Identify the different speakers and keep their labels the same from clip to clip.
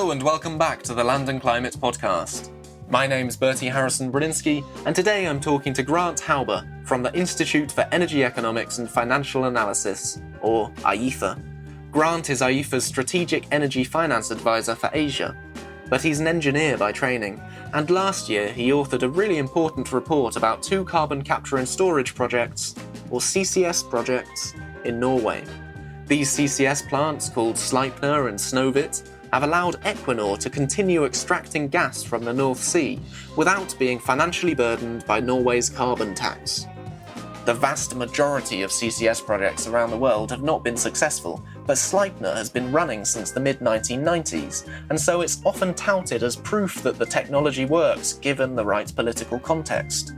Speaker 1: Hello and welcome back to the Land and Climate podcast. My name's Bertie Harrison-Brudinski, and today I'm talking to Grant Hauber from the Institute for Energy Economics and Financial Analysis, or IEEFA. Grant is IEEFA's Strategic Energy Finance Advisor for Asia, but he's an engineer by training, and last year he authored a really important report about 2 carbon capture and storage projects, or CCS projects, in Norway. These CCS plants, called Sleipner and Snøhvit, have allowed Equinor to continue extracting gas from the North Sea without being financially burdened by Norway's carbon tax. The vast majority of CCS projects around the world have not been successful, but Sleipner has been running since the mid-1990s, and so it's often touted as proof that the technology works given the right political context.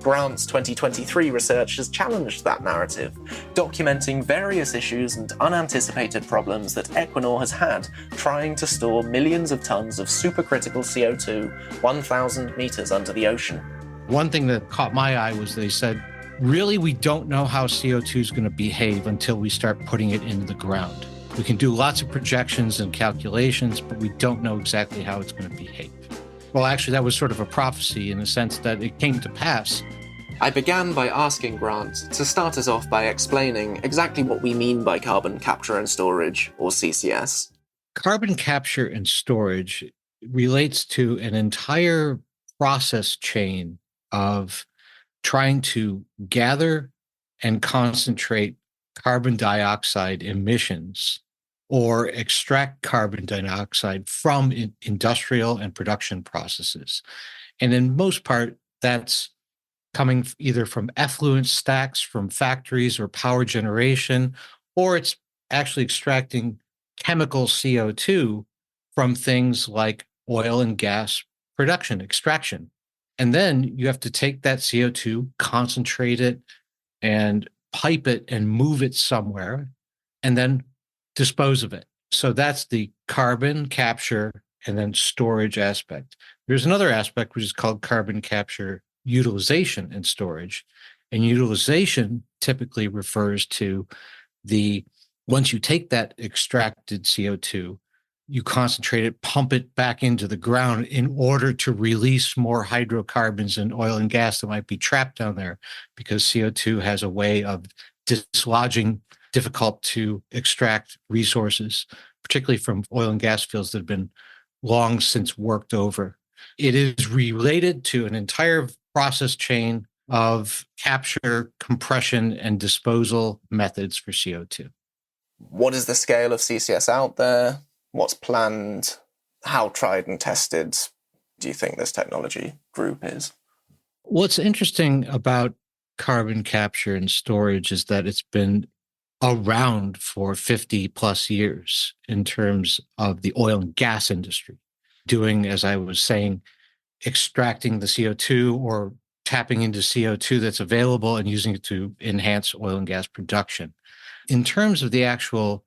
Speaker 1: Grant's 2023 research has challenged that narrative, documenting various issues and unanticipated problems that Equinor has had trying to store millions of tons of supercritical CO2 1,000 meters under the ocean.
Speaker 2: One thing that caught my eye was they said, really, we don't know how CO2 is going to behave until we start putting it into the ground. We can do lots of projections and calculations, but we don't know exactly how it's going to behave. Well, actually, that was sort of a prophecy in the sense that it came to pass.
Speaker 1: I began by asking Grant to start us off by explaining exactly what we mean by carbon capture and storage, or CCS.
Speaker 2: Carbon capture and storage relates to an entire process chain of trying to gather and concentrate carbon dioxide emissions or extract carbon dioxide from industrial and production processes. And in most part, that's coming either from effluent stacks from factories or power generation, or it's actually extracting chemical CO2 from things like oil and gas production, extraction. And then you have to take that CO2, concentrate it, and pipe it and move it somewhere, and then dispose of it. So that's the carbon capture and then storage aspect. There's another aspect which is called carbon capture utilization and storage. And utilization typically refers to once you take that extracted CO2, you concentrate it, pump it back into the ground in order to release more hydrocarbons and oil and gas that might be trapped down there, because CO2 has a way of dislodging difficult to extract resources, particularly from oil and gas fields that have been long since worked over. It is related to an entire process chain of capture, compression, and disposal methods for CO2.
Speaker 1: What is the scale of CCS out there? What's planned? How tried and tested do you think this technology group is?
Speaker 2: What's interesting about carbon capture and storage is that it's been around for 50 plus years in terms of the oil and gas industry, doing, as I was saying, extracting the CO2 or tapping into CO2 that's available and using it to enhance oil and gas production. In terms of the actual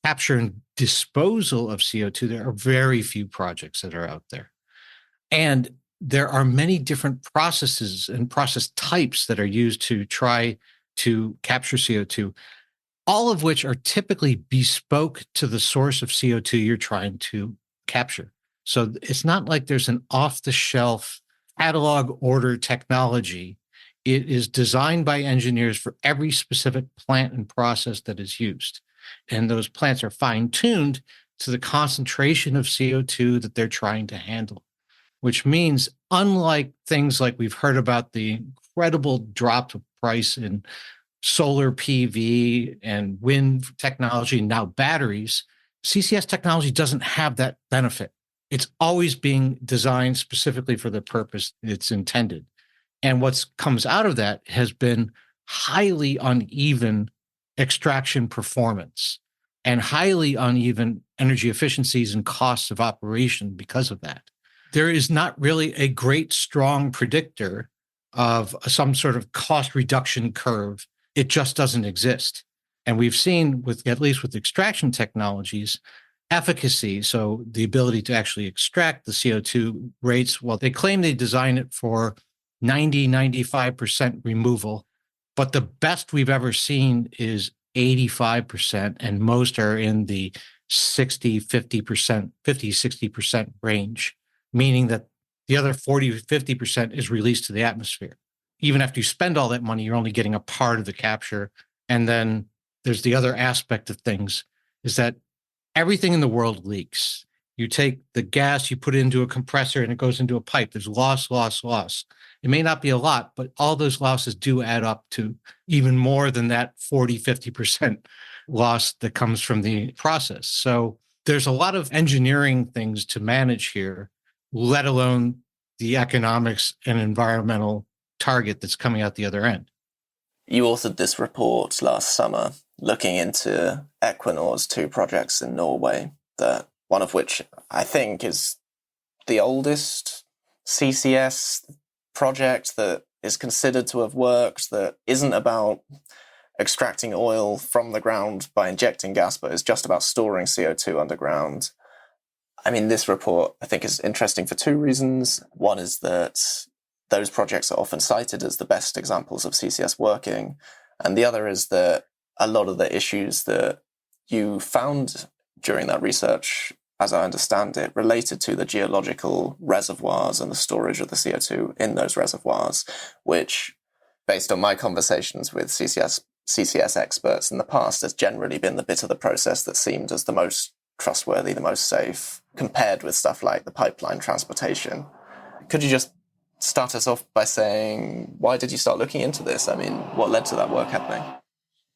Speaker 2: capture and disposal of CO2, there are very few projects that are out there. And there are many different processes and process types that are used to try to capture CO2, all of which are typically bespoke to the source of CO2 you're trying to capture. So it's not like there's an off-the-shelf catalog order technology. It is designed by engineers for every specific plant and process that is used. And those plants are fine-tuned to the concentration of CO2 that they're trying to handle, which means unlike things like we've heard about the incredible drop of price in solar PV and wind technology, and now batteries, CCS technology doesn't have that benefit. It's always being designed specifically for the purpose it's intended. And what comes out of that has been highly uneven extraction performance and highly uneven energy efficiencies and costs of operation because of that. There is not really a great, strong predictor of some sort of cost reduction curve. It just doesn't exist. And we've seen, at least with extraction technologies, efficacy, so the ability to actually extract the CO2 rates, well, they claim they design it for 95% removal, but the best we've ever seen is 85%, and most are in the 60% range, meaning that the other 40 to 50% is released to the atmosphere. Even after you spend all that money, you're only getting a part of the capture. And then there's the other aspect of things is that everything in the world leaks. You take the gas, you put it into a compressor, and it goes into a pipe. There's loss, loss, loss. It may not be a lot, but all those losses do add up to even more than that 40, 50% loss that comes from the process. So there's a lot of engineering things to manage here, let alone the economics and environmental target that's coming out the other end.
Speaker 1: You authored this report last summer looking into Equinor's 2 projects in Norway, that one of which I think is the oldest CCS project that is considered to have worked, that isn't about extracting oil from the ground by injecting gas, but is just about storing CO2 underground. I mean, this report, I think, is interesting for 2 reasons. One is that those projects are often cited as the best examples of CCS working. And the other is that a lot of the issues that you found during that research, as I understand it, related to the geological reservoirs and the storage of the CO2 in those reservoirs, which, based on my conversations with CCS experts in the past, has generally been the bit of the process that seemed as the most trustworthy, the most safe, compared with stuff like the pipeline transportation. Could you just start us off by saying, why did you start looking into this? I mean, what led to that work happening?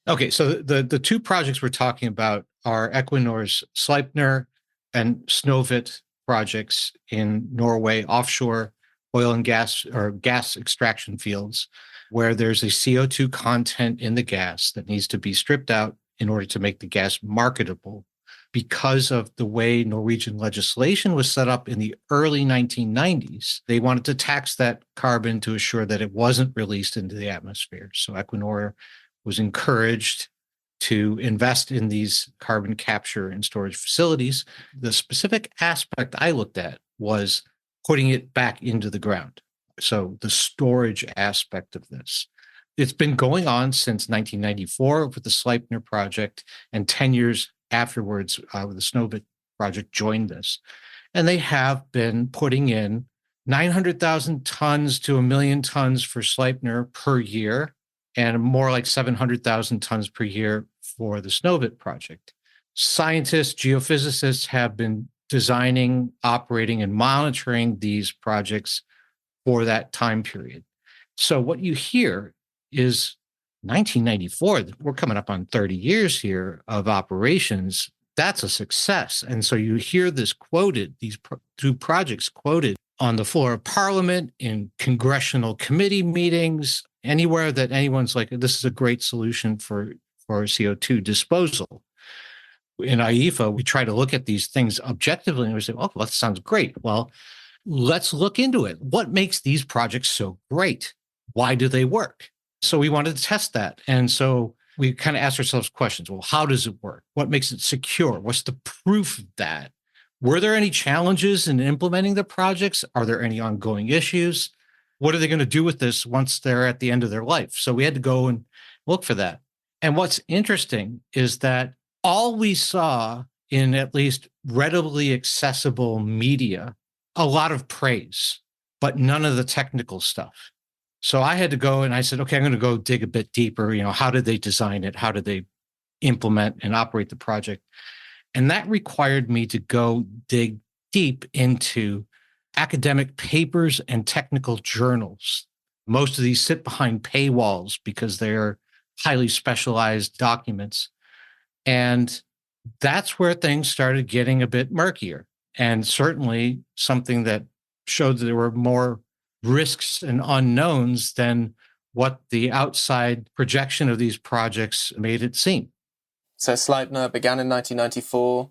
Speaker 2: Okay, so the 2 projects we're talking about are Equinor's Sleipner and Snøhvit projects in Norway, offshore oil and gas or gas extraction fields, where there's a CO2 content in the gas that needs to be stripped out in order to make the gas marketable. Because of the way Norwegian legislation was set up in the early 1990s, they wanted to tax that carbon to assure that it wasn't released into the atmosphere. So Equinor was encouraged to invest in these carbon capture and storage facilities. The specific aspect I looked at was putting it back into the ground. So the storage aspect of this. It's been going on since 1994 with the Sleipner project, and 10 years afterwards, the Snøhvit project joined this. And they have been putting in 900,000 tons to 1 million tons for Sleipner per year, and more like 700,000 tons per year for the Snøhvit project. Scientists, geophysicists have been designing, operating, and monitoring these projects for that time period. So what you hear is 1994, we're coming up on 30 years here of operations. That's a success. And so you hear this quoted, these 2 projects quoted on the floor of Parliament, in congressional committee meetings, anywhere that anyone's like, this is a great solution for CO2 disposal. In IEEFA, we try to look at these things objectively and we say, oh, well, that sounds great. Well, let's look into it. What makes these projects so great? Why do they work? So we wanted to test that. And so we kind of asked ourselves questions. Well, how does it work? What makes it secure? What's the proof of that? Were there any challenges in implementing the projects? Are there any ongoing issues? What are they going to do with this once they're at the end of their life? So we had to go and look for that. And what's interesting is that all we saw in at least readily accessible media, a lot of praise, but none of the technical stuff. So I had to go and I said, okay, I'm going to go dig a bit deeper. How did they design it? How did they implement and operate the project? And that required me to go dig deep into academic papers and technical journals. Most of these sit behind paywalls because they're highly specialized documents. And that's where things started getting a bit murkier. And certainly something that showed that there were more risks and unknowns than what the outside projection of these projects made it seem.
Speaker 1: So Sleipner began in 1994,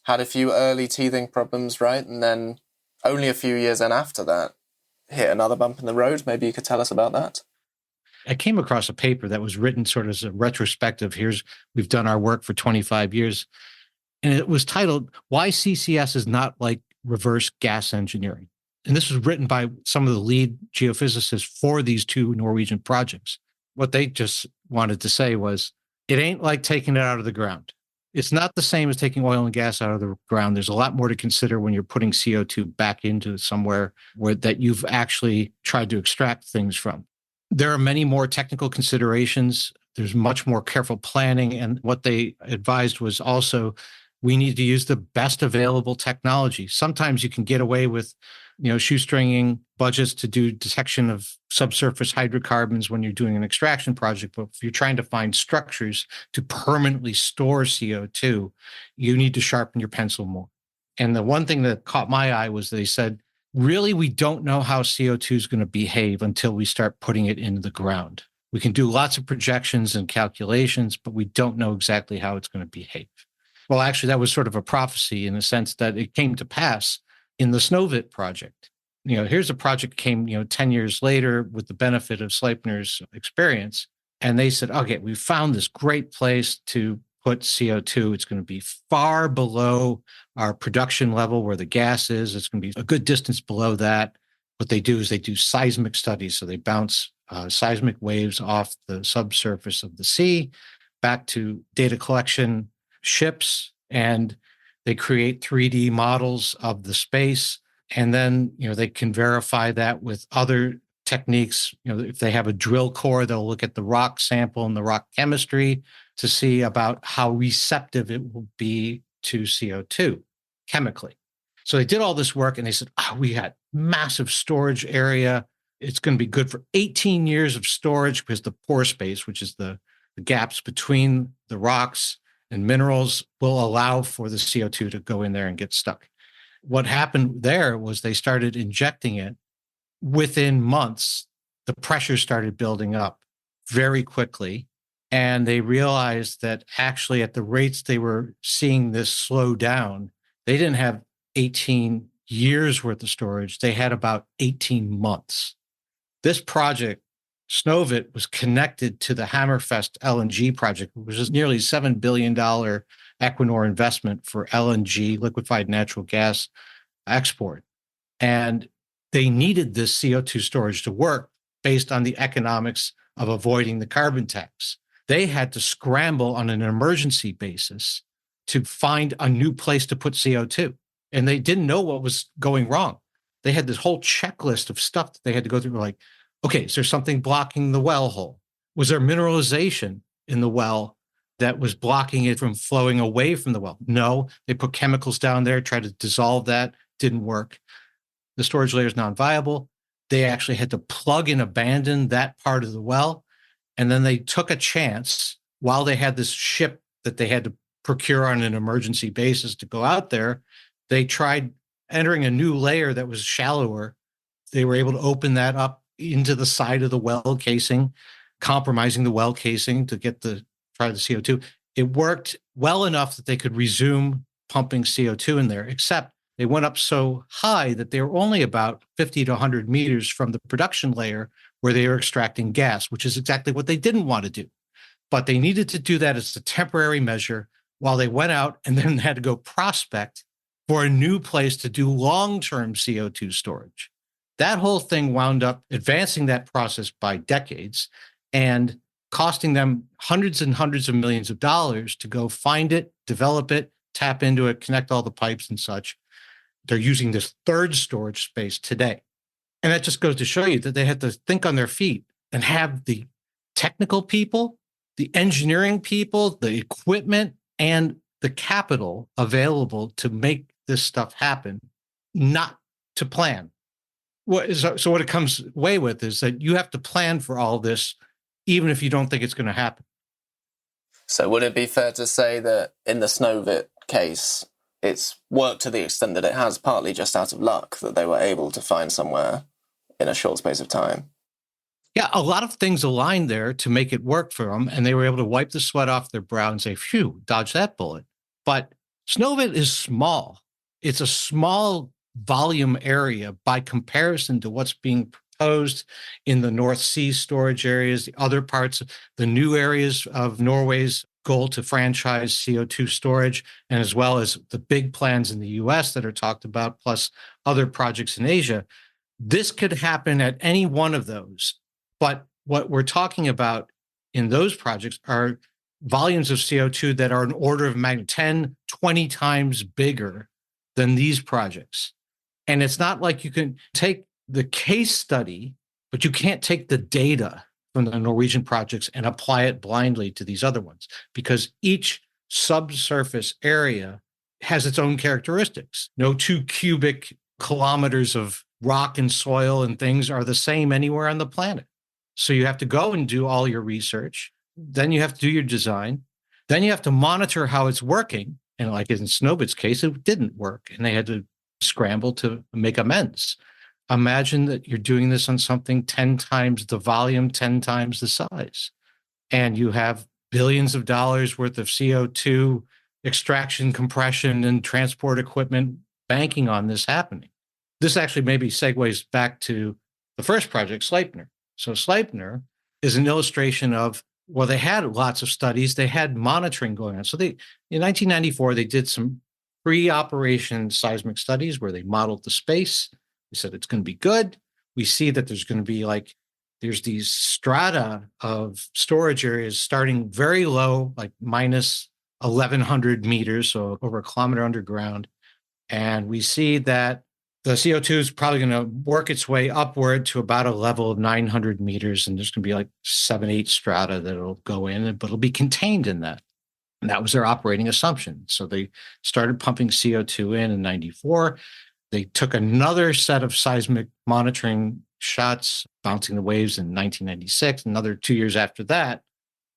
Speaker 1: had a few early teething problems, right? And then only a few years in after that, hit another bump in the road. Maybe you could tell us about that.
Speaker 2: I came across a paper that was written sort of as a retrospective. We've done our work for 25 years. And it was titled, Why CCS is Not Like Reverse Gas Engineering. And this was written by some of the lead geophysicists for these 2 Norwegian projects. What they just wanted to say was, it ain't like taking it out of the ground. It's not the same as taking oil and gas out of the ground. There's a lot more to consider when you're putting CO2 back into somewhere where that you've actually tried to extract things from. There are many more technical considerations. There's much more careful planning. And what they advised was also we need to use the best available technology. Sometimes you can get away with, shoestringing budgets to do detection of subsurface hydrocarbons when you're doing an extraction project. But if you're trying to find structures to permanently store CO2, you need to sharpen your pencil more. And the one thing that caught my eye was they said, really, we don't know how CO2 is going to behave until we start putting it into the ground. We can do lots of projections and calculations, but we don't know exactly how it's going to behave. Well, actually, that was sort of a prophecy in the sense that it came to pass in the Snøhvit project. Here's a project came, 10 years later with the benefit of Sleipner's experience. And they said, okay, we found this great place to put CO2. It's going to be far below our production level where the gas is. It's going to be a good distance below that. What they do is they do seismic studies. So they bounce seismic waves off the subsurface of the sea back to data collection ships, and they create 3D models of the space. And then, they can verify that with other techniques. If they have a drill core, they'll look at the rock sample and the rock chemistry to see about how receptive it will be to CO2 chemically. So they did all this work and they said, we had massive storage area. It's going to be good for 18 years of storage because the pore space, which is the gaps between the rocks and minerals, will allow for the CO2 to go in there and get stuck. What happened there was they started injecting it. Within months, the pressure started building up very quickly. And they realized that actually at the rates they were seeing this slow down, they didn't have 18 years worth of storage. They had about 18 months. This project, Snøhvit, was connected to the Hammerfest LNG project, which is nearly $7 billion Equinor investment for LNG, liquefied natural gas export. And they needed this CO2 storage to work based on the economics of avoiding the carbon tax. They had to scramble on an emergency basis to find a new place to put CO2. And they didn't know what was going wrong. They had this whole checklist of stuff that they had to go through. Like, okay, is there something blocking the well hole? Was there mineralization in the well that was blocking it from flowing away from the well? No, they put chemicals down there, tried to dissolve that, didn't work. The storage layer is non-viable. They actually had to plug and abandon that part of the well. And then they took a chance while they had this ship that they had to procure on an emergency basis to go out there. They tried entering a new layer that was shallower. They were able to open that up into the side of the well casing, compromising the well casing to try the CO2. It worked well enough that they could resume pumping CO2 in there, except they went up so high that they were only about 50 to 100 meters from the production layer where they were extracting gas, which is exactly what they didn't want to do. But they needed to do that as a temporary measure while they went out and then had to go prospect for a new place to do long-term CO2 storage. That whole thing wound up advancing that process by decades and costing them hundreds and hundreds of millions of dollars to go find it, develop it, tap into it, connect all the pipes and such. They're using this third storage space today. And that just goes to show you that they had to think on their feet and have the technical people, the engineering people, the equipment, and the capital available to make this stuff happen, not to plan. So what it comes away with is that you have to plan for all this, even if you don't think it's going to happen.
Speaker 1: So would it be fair to say that in the Snøhvit case, it's worked to the extent that it has, partly just out of luck that they were able to find somewhere in a short space of time?
Speaker 2: Yeah, a lot of things aligned there to make it work for them, and they were able to wipe the sweat off their brow and say, phew, dodge that bullet. But Snøhvit is small. It's a small volume area by comparison to what's being proposed in the North Sea storage areas, the other parts, the new areas of Norway's goal to franchise CO2 storage, and as well as the big plans in the US that are talked about, plus other projects in Asia. This could happen at any one of those. But what we're talking about in those projects are volumes of CO2 that are an order of magnitude 10, 20 times bigger than these projects. And it's not like you can take the case study, but you can't take the data from the Norwegian projects and apply it blindly to these other ones, because each subsurface area has its own characteristics. No 2 cubic kilometers of rock and soil and things are the same anywhere on the planet. So you have to go and do all your research. Then you have to do your design. Then you have to monitor how it's working. And like in Snowbit's case, it didn't work, and they had to scramble to make amends. Imagine that you're doing this on something 10 times the volume, 10 times the size, and you have billions of dollars worth of CO2 extraction, compression, and transport equipment banking on this happening. This actually maybe segues back to the first project, Sleipner. So Sleipner is an illustration of, well, they had lots of studies, they had monitoring going on. So in 1994, they did some pre-operation seismic studies where they modeled the space. They said it's going to be good. We see that there's going to be there's these strata of storage areas starting very low, like minus 1,100 meters, so over a kilometer underground. And we see that the CO2 is probably going to work its way upward to about a level of 900 meters. And there's going to be like 7, 8 strata that'll go in, but it'll be contained in that. And that was their operating assumption. So they started pumping CO2 in 94. They took another set of seismic monitoring shots, bouncing the waves in 1996, another 2 years after that.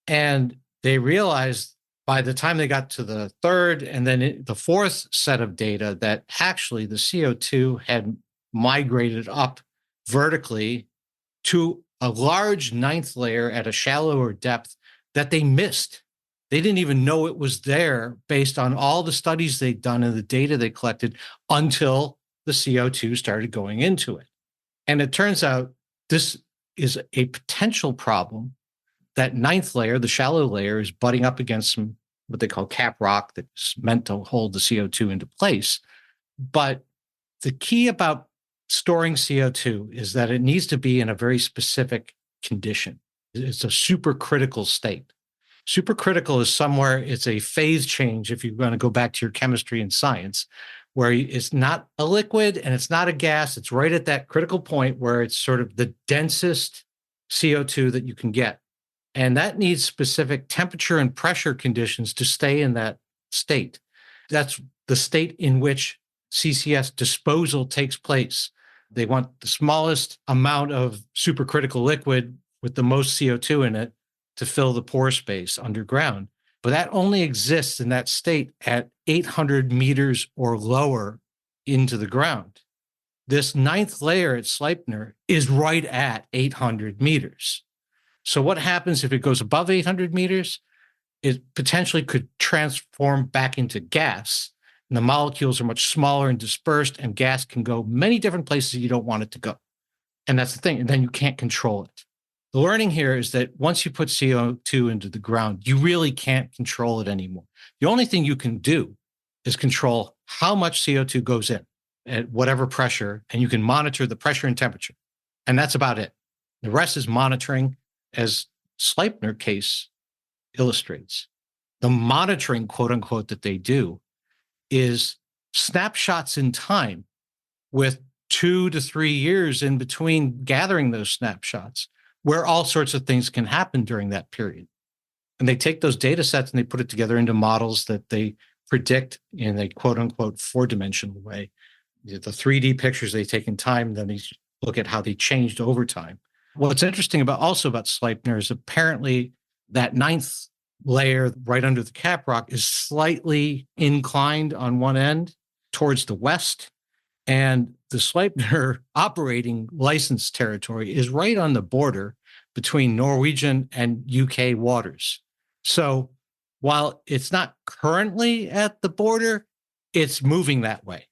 Speaker 2: And they realized by the time they got to the third and then the fourth set of data that actually the CO2 had migrated up vertically to a large ninth layer at a shallower depth that they missed. They didn't even know it was there based on all the studies they'd done and the data they collected until the CO2 started going into it. And it turns out this is a potential problem. That ninth layer, the shallow layer, is butting up against some what they call cap rock that's meant to hold the CO2 into place. But the key about storing CO2 is that it needs to be in a very specific condition. It's a supercritical state. Supercritical is somewhere, it's a phase change, if you're going to go back to your chemistry and science, where it's not a liquid and it's not a gas. It's right at that critical point where it's sort of the densest CO2 that you can get. And that needs specific temperature and pressure conditions to stay in that state. That's the state in which CCS disposal takes place. They want the smallest amount of supercritical liquid with the most CO2 in it to fill the pore space underground. But that only exists in that state at 800 meters or lower into the ground. This ninth layer at Sleipner is right at 800 meters. So what happens if it goes above 800 meters? It potentially could transform back into gas. And the molecules are much smaller and dispersed, and gas can go many different places you don't want it to go. And that's the thing. And then you can't control it. The learning here is that once you put CO2 into the ground, you really can't control it anymore. The only thing you can do is control how much CO2 goes in at whatever pressure, and you can monitor the pressure and temperature. And that's about it. The rest is monitoring, as Sleipner case illustrates. The monitoring, quote unquote, that they do is snapshots in time with 2 to 3 years in between gathering those snapshots, where all sorts of things can happen during that period. And they take those data sets and they put it together into models that they predict in a quote unquote 4-dimensional way. The 3D pictures they take in time, then they look at how they changed over time. What's interesting about Sleipner is apparently that ninth layer right under the cap rock is slightly inclined on one end towards the west. And the Sleipner operating license territory is right on the border between Norwegian and UK waters. So while it's not currently at the border, it's moving that way.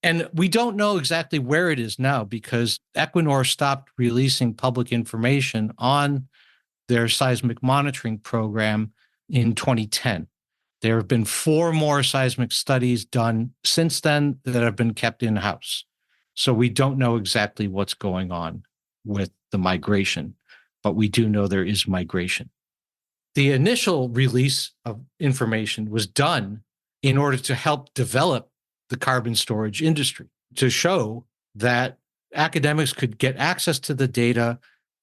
Speaker 2: And we don't know exactly where it is now because Equinor stopped releasing public information on their seismic monitoring program in 2010. There have been 4 more seismic studies done since then that have been kept in-house. So we don't know exactly what's going on with the migration, but we do know there is migration. The initial release of information was done in order to help develop the carbon storage industry, to show that academics could get access to the data,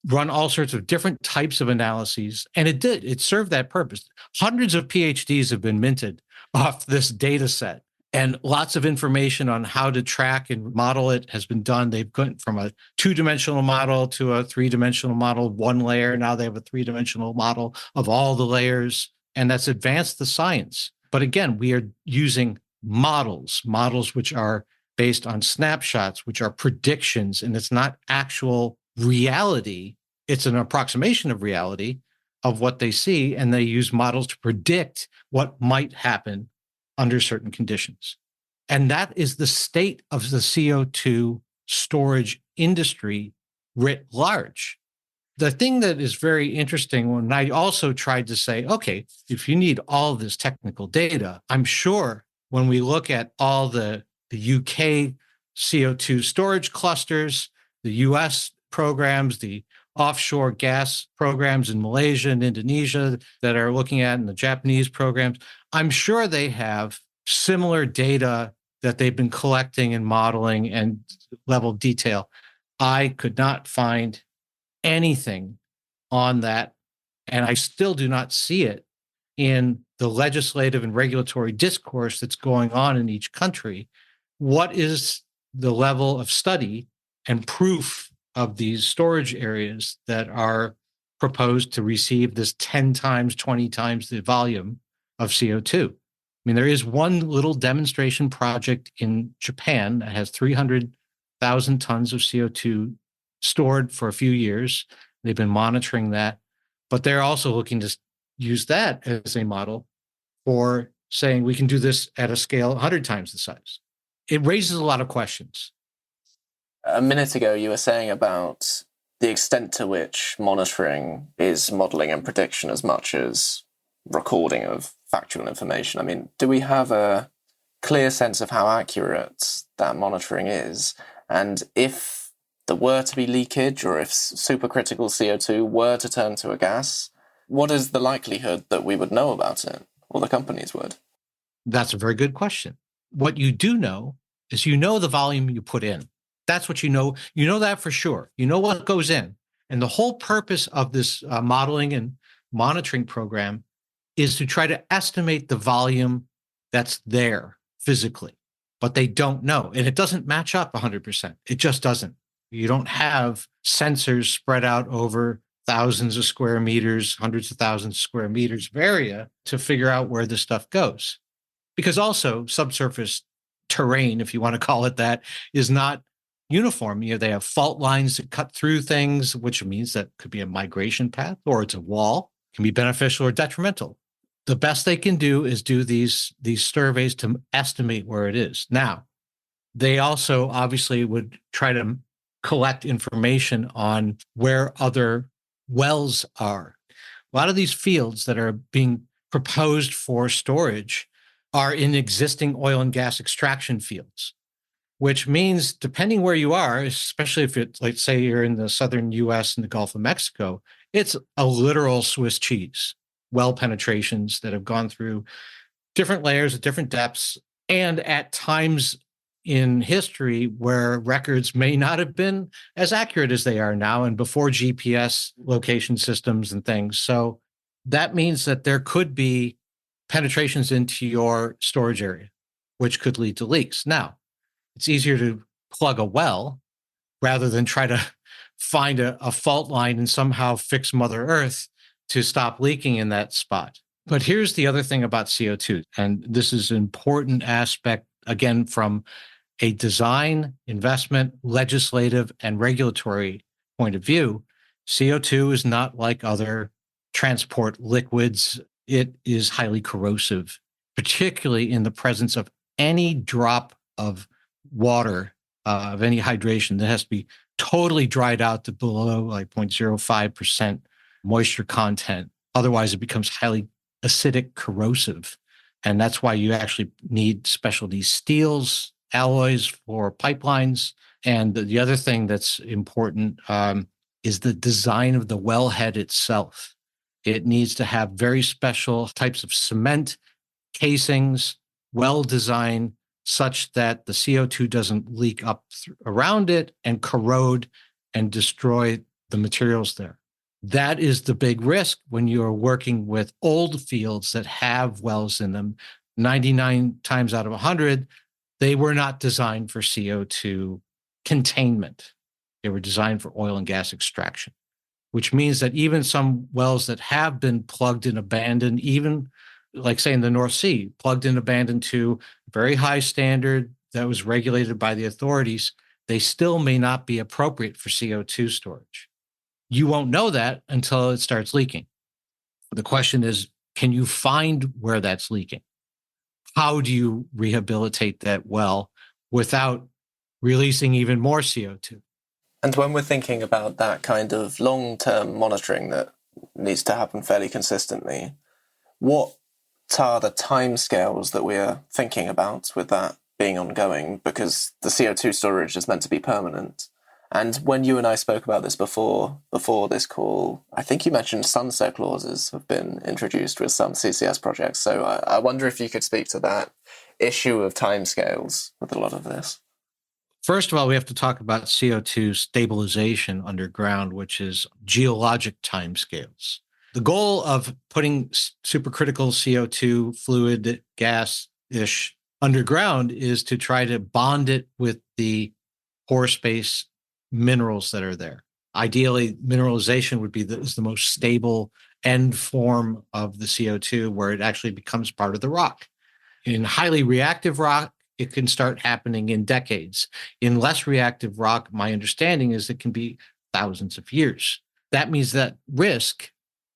Speaker 2: run all sorts of different types of analyses. And it did. It served that purpose. Hundreds of PhDs have been minted off this data set. And lots of information on how to track and model it has been done. They've gone from a two-dimensional model to a three-dimensional model, one layer. Now they have a three-dimensional model of all the layers. And that's advanced the science. But again, we are using models which are based on snapshots, which are predictions, and it's not actual reality. It's an approximation of reality of what they see, and they use models to predict what might happen under certain conditions. And that is the state of the CO2 storage industry writ large. The thing that is very interesting, when I also tried to say, okay, if you need all this technical data, I'm sure when we look at all the UK CO2 storage clusters, the US programs, the offshore gas programs in Malaysia and Indonesia that are looking at, and the Japanese programs, I'm sure they have similar data that they've been collecting and modeling and level of detail. I could not find anything on that, and I still do not see it in the legislative and regulatory discourse that's going on in each country. What is the level of study and proof of these storage areas that are proposed to receive this 10 times, 20 times the volume of CO2? I mean, there is one little demonstration project in Japan that has 300,000 tons of CO2 stored for a few years. They've been monitoring that, but they're also looking to use that as a model for saying we can do this at a scale 100 times the size. It raises a lot of questions.
Speaker 1: A minute ago, you were saying about the extent to which monitoring is modelling and prediction as much as recording of factual information. I mean, do we have a clear sense of how accurate that monitoring is? And if there were to be leakage, or if supercritical CO2 were to turn to a gas, what is the likelihood that we would know about it, or the companies would?
Speaker 2: That's a very good question. What you do know is you know the volume you put in. That's what you know. You know that for sure. You know what goes in. And the whole purpose of this modeling and monitoring program is to try to estimate the volume that's there physically, but they don't know. And it doesn't match up 100%. It just doesn't. You don't have sensors spread out over thousands of square meters, hundreds of thousands of square meters of area to figure out where this stuff goes. Because also subsurface terrain, if you want to call it that, is not uniform. You know, they have fault lines that cut through things, which means that could be a migration path, or it's a wall. It can be beneficial or detrimental. The best they can do is do these surveys to estimate where it is. Now, they also obviously would try to collect information on where other wells are. A lot of these fields that are being proposed for storage are in existing oil and gas extraction fields, which means depending where you are, especially if it's, like, say you're in the southern US and the Gulf of Mexico, it's a literal Swiss cheese. Well penetrations that have gone through different layers at different depths, and at times in history where records may not have been as accurate as they are now, and before GPS location systems and things. So that means that there could be penetrations into your storage area, which could lead to leaks. Now, it's easier to plug a well rather than try to find a fault line and somehow fix Mother Earth to stop leaking in that spot. But here's the other thing about CO2, and this is an important aspect, again, from a design, investment, legislative, and regulatory point of view. CO2 is not like other transport liquids. It is highly corrosive, particularly in the presence of any drop of water, of any hydration that has to be totally dried out to below like 0.05% moisture content. Otherwise, it becomes highly acidic, corrosive. And that's why you actually need specialty steels, alloys for pipelines. And the other thing that's important is the design of the wellhead itself. It needs to have very special types of cement, casings, well designed, such that the CO2 doesn't leak up around it and corrode and destroy the materials there. That is the big risk when you're working with old fields that have wells in them. 99 times out of 100, they were not designed for CO2 containment. They were designed for oil and gas extraction, which means that even some wells that have been plugged and abandoned, even like say in the North Sea, plugged and abandoned to very high standard that was regulated by the authorities, they still may not be appropriate for CO2 storage. You won't know that until it starts leaking. The question is, can you find where that's leaking? How do you rehabilitate that well without releasing even more CO2?
Speaker 1: And when we're thinking about that kind of long-term monitoring that needs to happen fairly consistently, what are the timescales that we're thinking about with that being ongoing? Because the CO2 storage is meant to be permanent. And when you and I spoke about this before this call, I think you mentioned sunset clauses have been introduced with some CCS projects. So I wonder if you could speak to that issue of timescales with a lot of this.
Speaker 2: First of all, we have to talk about CO2 stabilization underground, which is geologic timescales. The goal of putting supercritical CO2 fluid gas-ish underground is to try to bond it with the pore space minerals that are there. Ideally, mineralization would be is the most stable end form of the CO2 where it actually becomes part of the rock. In highly reactive rock, it can start happening in decades. In less reactive rock, my understanding is it can be thousands of years. That means that risk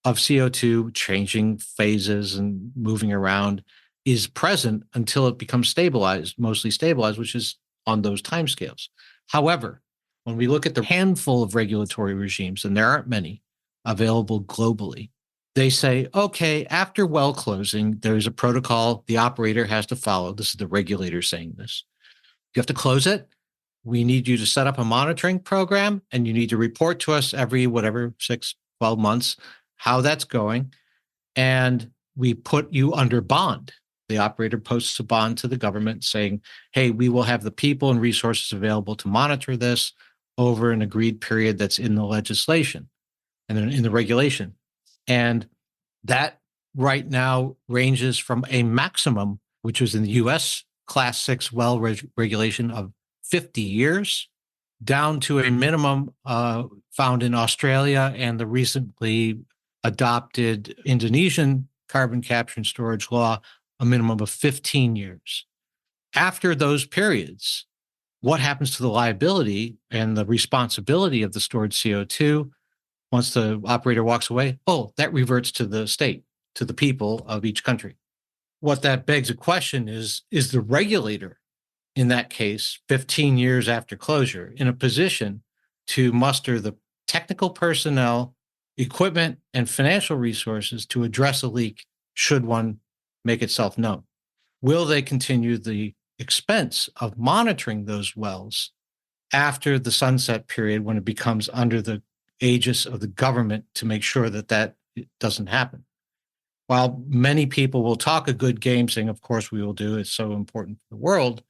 Speaker 2: of CO2 changing phases and moving around is present until it becomes stabilized, mostly stabilized, which is on those timescales. However, when we look at the handful of regulatory regimes, and there aren't many available globally, they say, okay, after well closing, there's a protocol the operator has to follow. This is the regulator saying this. You have to close it. We need you to set up a monitoring program, and you need to report to us every 6, 12 months how that's going. And we put you under bond. The operator posts a bond to the government saying, hey, we will have the people and resources available to monitor this over an agreed period that's in the legislation and then in the regulation. And that right now ranges from a maximum, which was in the US Class 6 well regulation of 50 years, down to a minimum found in Australia and the recently adopted Indonesian carbon capture and storage law, a minimum of 15 years. After those periods, what happens to the liability and the responsibility of the stored CO2 once the operator walks away? Oh, that reverts to the state, to the people of each country. What that begs a question is the regulator, in that case, 15 years after closure, in a position to muster the technical personnel, equipment, and financial resources to address a leak should one make itself known? Will they continue the expense of monitoring those wells after the sunset period when it becomes under the aegis of the government to make sure that that doesn't happen? While many people will talk a good game saying, of course we will do, it's so important for the world,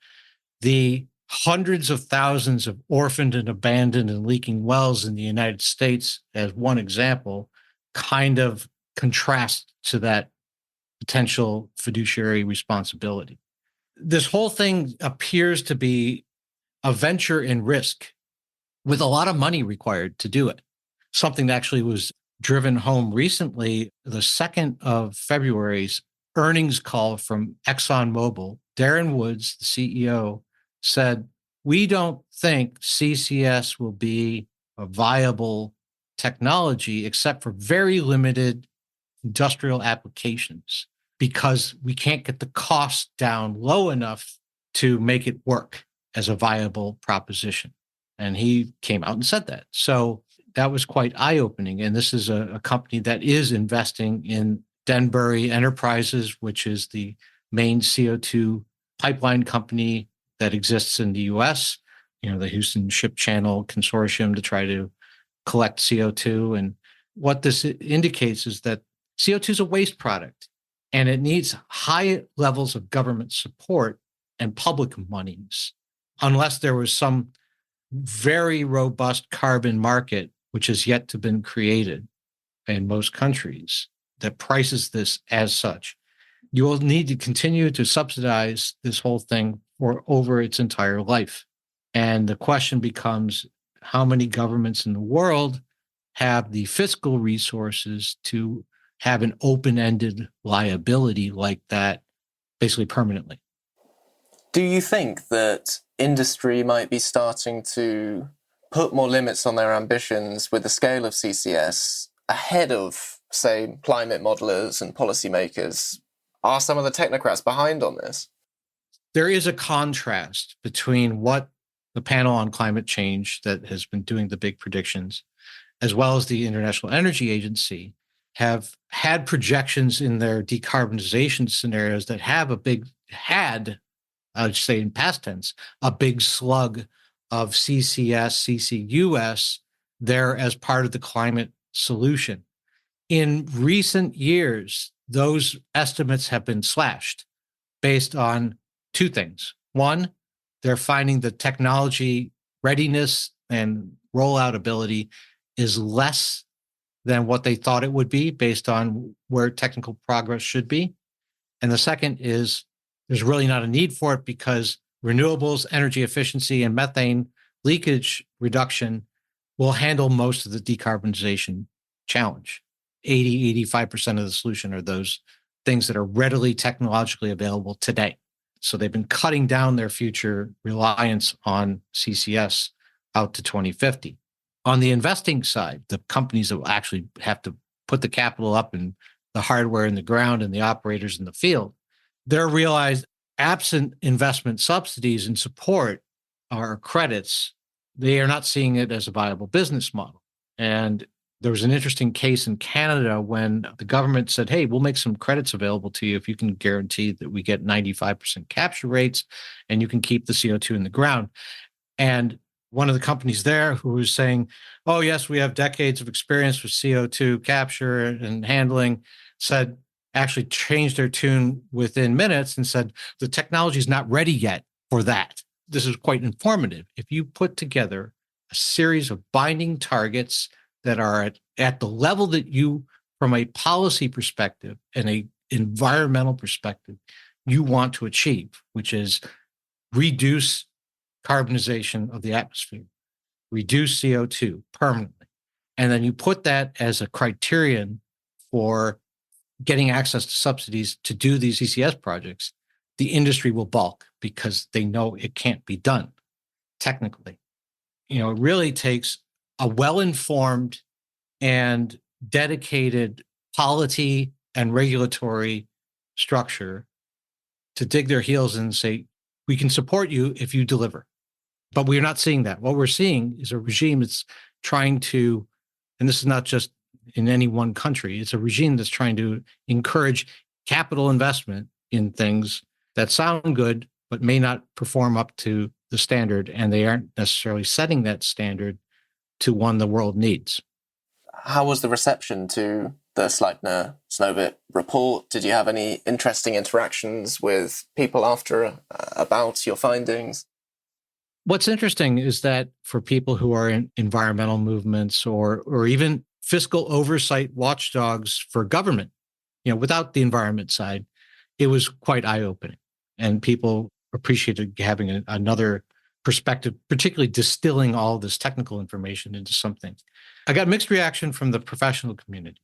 Speaker 2: the hundreds of thousands of orphaned and abandoned and leaking wells in the United States, as one example, kind of contrast to that potential fiduciary responsibility. This whole thing appears to be a venture in risk with a lot of money required to do it. Something that actually was driven home recently, the 2nd of February's earnings call from ExxonMobil. Darren Woods, the CEO, said, we don't think CCS will be a viable technology except for very limited industrial applications because we can't get the cost down low enough to make it work as a viable proposition. And he came out and said that. So that was quite eye-opening. And this is a company that is investing in Denbury Enterprises, which is the main CO2 pipeline company that exists in the US, the Houston Ship Channel Consortium to try to collect CO2. And what this indicates is that CO2 is a waste product, and it needs high levels of government support and public monies, unless there was some very robust carbon market, which has yet to been created in most countries, that prices this as such. You will need to continue to subsidize this whole thing for over its entire life. And the question becomes, how many governments in the world have the fiscal resources to have an open-ended liability like that, basically permanently?
Speaker 1: Do you think that industry might be starting to put more limits on their ambitions with the scale of CCS ahead of, say, climate modelers and policymakers? Are some of the technocrats behind on this?
Speaker 2: There is a contrast between what the panel on climate change that has been doing the big predictions, as well as the International Energy Agency, have had projections in their decarbonization scenarios that have I would say in past tense, a big slug of CCS, CCUS there as part of the climate solution. In recent years, those estimates have been slashed based on two things. One, they're finding the technology readiness and rollout ability is less than what they thought it would be based on where technical progress should be. And the second is there's really not a need for it because renewables, energy efficiency, and methane leakage reduction will handle most of the decarbonization challenge. 85% of the solution are those things that are readily technologically available today. So they've been cutting down their future reliance on CCS out to 2050. On the investing side, the companies that will actually have to put the capital up and the hardware in the ground and the operators in the field, they're realized absent investment subsidies and support or credits, they are not seeing it as a viable business model. And there was an interesting case in Canada when the government said, hey, we'll make some credits available to you if you can guarantee that we get 95% capture rates and you can keep the CO2 in the ground. And one of the companies there who was saying, oh, yes, we have decades of experience with CO2 capture and handling, said, actually changed their tune within minutes and said, the technology is not ready yet for that. This is quite informative. If you put together a series of binding targets that are at the level that you, from a policy perspective and a environmental perspective, you want to achieve, which is reduce carbonization of the atmosphere, reduce CO2 permanently. And then you put that as a criterion for getting access to subsidies to do these CCS projects, the industry will balk because they know it can't be done technically. It really takes a well-informed and dedicated policy and regulatory structure to dig their heels in and say, we can support you if you deliver. But we're not seeing that. What we're seeing is a regime that's trying to, and this is not just in any one country, it's a regime that's trying to encourage capital investment in things that sound good, but may not perform up to the standard, and they aren't necessarily setting that standard to one the world needs.
Speaker 1: How was the reception to the Sleipner-Snøhvit report? Did you have any interesting interactions with people after about your findings?
Speaker 2: What's interesting is that for people who are in environmental movements or even fiscal oversight watchdogs for government, without the environment side, it was quite eye-opening. And people appreciated having another perspective, particularly distilling all this technical information into something. I got mixed reaction from the professional community.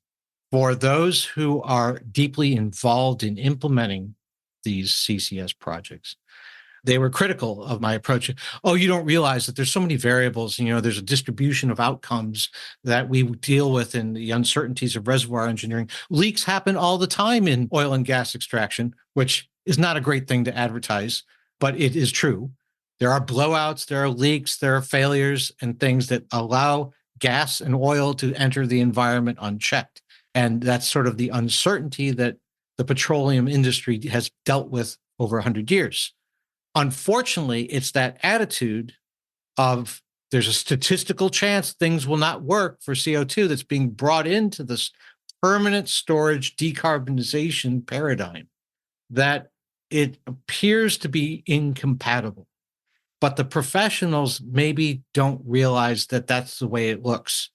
Speaker 2: For those who are deeply involved in implementing these CCS projects, they were critical of my approach. Oh, you don't realize that there's so many variables. There's a distribution of outcomes that we deal with in the uncertainties of reservoir engineering. Leaks happen all the time in oil and gas extraction, which is not a great thing to advertise, but it is true. There are blowouts, there are leaks, there are failures and things that allow gas and oil to enter the environment unchecked. And that's sort of the uncertainty that the petroleum industry has dealt with over 100 years. Unfortunately, it's that attitude of there's a statistical chance things will not work for CO2 that's being brought into this permanent storage decarbonization paradigm that it appears to be incompatible. But the professionals maybe don't realize that that's the way it looks.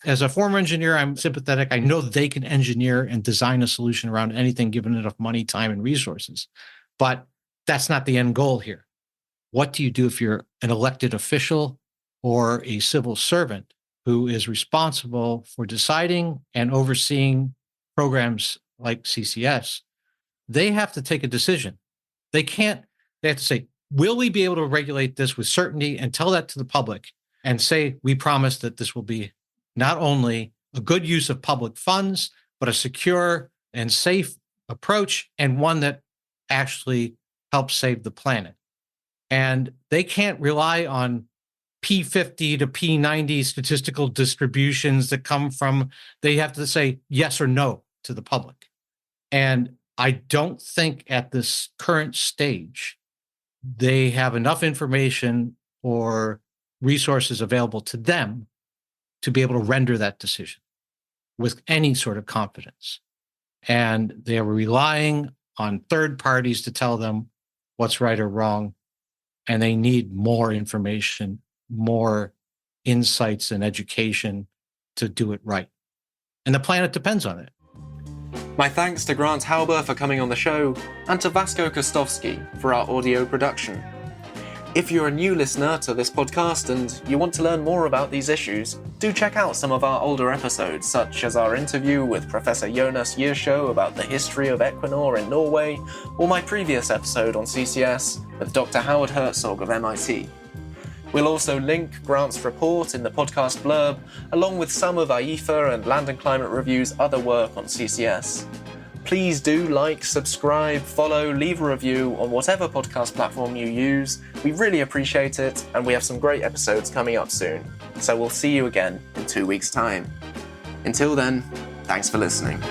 Speaker 2: As a former engineer, I'm sympathetic. I know they can engineer and design a solution around anything given enough money, time, and resources. But that's not the end goal here. What do you do if you're an elected official or a civil servant who is responsible for deciding and overseeing programs like CCS? They have to take a decision. They have to say, will we be able to regulate this with certainty and tell that to the public and say, we promise that this will be not only a good use of public funds, but a secure and safe approach and one that actually helps save the planet. And they can't rely on P50 to P90 statistical distributions that come from, they have to say yes or no to the public. And I don't think at this current stage, they have enough information or resources available to them to be able to render that decision with any sort of confidence. And they are relying on third parties to tell them what's right or wrong. And they need more information, more insights and education to do it right. And the planet depends on it.
Speaker 1: My thanks to Grant Hauber for coming on the show, and to Vasco Kostovski for our audio production. If you're a new listener to this podcast and you want to learn more about these issues, do check out some of our older episodes, such as our interview with Professor Jonas Yearshow about the history of Equinor in Norway, or my previous episode on CCS with Dr. Howard Herzog of MIT. We'll also link Grant's report in the podcast blurb, along with some of IEEFA and Land and Climate Review's other work on CCS. Please do like, subscribe, follow, leave a review on whatever podcast platform you use. We really appreciate it, and we have some great episodes coming up soon. So we'll see you again in 2 weeks' time. Until then, thanks for listening.